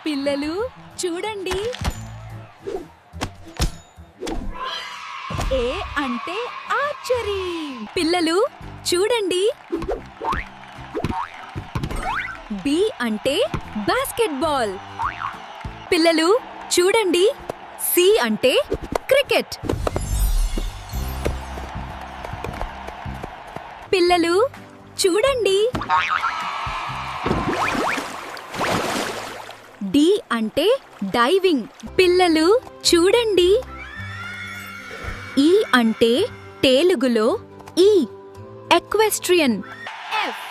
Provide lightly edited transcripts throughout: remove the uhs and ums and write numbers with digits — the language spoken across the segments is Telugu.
పిల్లలు చూడండి. ఏ అంటే ఆర్చరీ. పిల్లలు చూడండి. బి అంటే బాస్కెట్బాల్. పిల్లలు చూడండి. సి అంటే క్రికెట్. పిల్లలు చూడండి. డి అంటే డైవింగ్. పిల్లలు చూడండి. ఈ అంటే తెలుగులో ఈ ఎక్వెస్ట్రియన్. ఎఫ్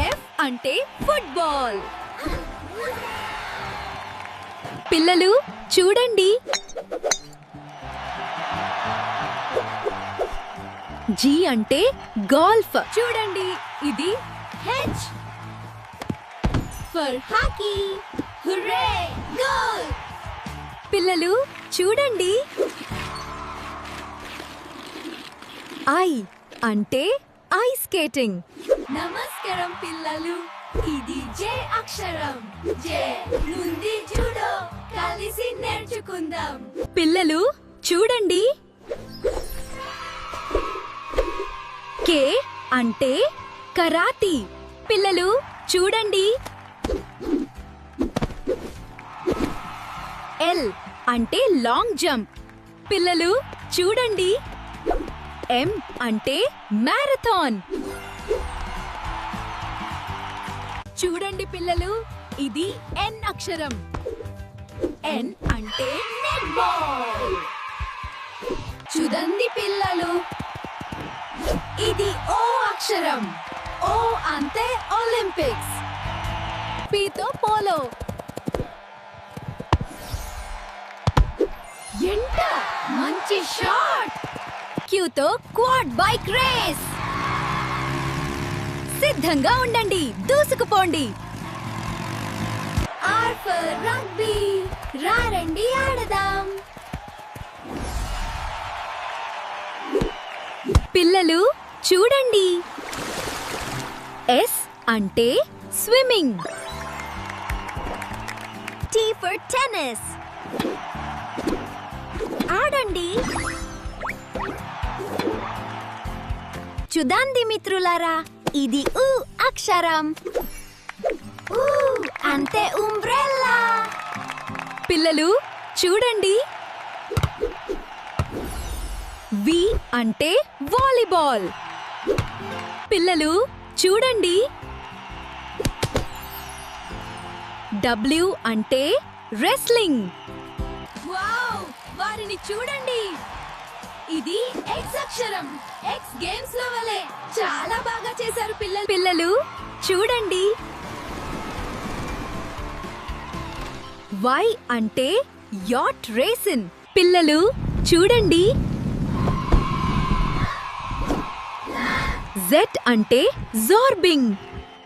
ఎఫ్ అంటే ఫుట్బాల్. పిల్లలు చూడండి. జీ అంటే గోల్ఫ్. చూడండి, ఇది H for hockey. Hurray goal. పిల్లలు చూడండి. ఐ అంటే ఐస్ స్కేటింగ్. నమస్కారం పిల్లలు, ఇది జే అక్షరం. జే నుండి జూడో కలిసి నేర్చుకుందాం. పిల్లలు చూడండి. కే అంటే కరాటీ. పిల్లలు చూడండి. ఎల్ అంటే లాంగ్ జంప్. పిల్లలు చూడండి. ఎం అంటే మ్యారథాన్. చూడండి పిల్లలు, ఇది ఎన్ అక్షరం. ఎన్ అంటే నెట్బాల్. చూడండి పిల్లలు, ఇది ఓ అక్షరం. ఓ అంటే ఒలింపిక్స్. పీతో పోలో. ఎంత మంచి షాట్. క్యూతో క్వాడ్ బైక్ రేస్. సిద్ధంగా ఉండండి, దూసుకుపోండి. Are for rugby. రండి ఆడదాం. పిల్లలు చూడండి. ఎస్ అంటే స్విమ్మింగ్. Tea for tennis. ఆడండి. చూడండి మిత్రులారా, ఇది ఉ అక్షరం. ఊ అంటే ఉంబ్రెల్లా. పిల్లలు చూడండి. వి అంటే వాలీబాల్. పిల్లలు చూడండి. డబ్ల్యూ అంటే రెస్లింగ్. వావ్, వారిని చూడండి. ఇది ఎక్స్ అక్షరం. ఎక్స్ గేమ్స్ లో వలె చాలా బాగా చేశారు పిల్లలు. పిల్లలు చూడండి. వై అంటే యాట్ రేసిన్. పిల్లలు చూడండి. జెడ్ అంటే జార్బింగ్.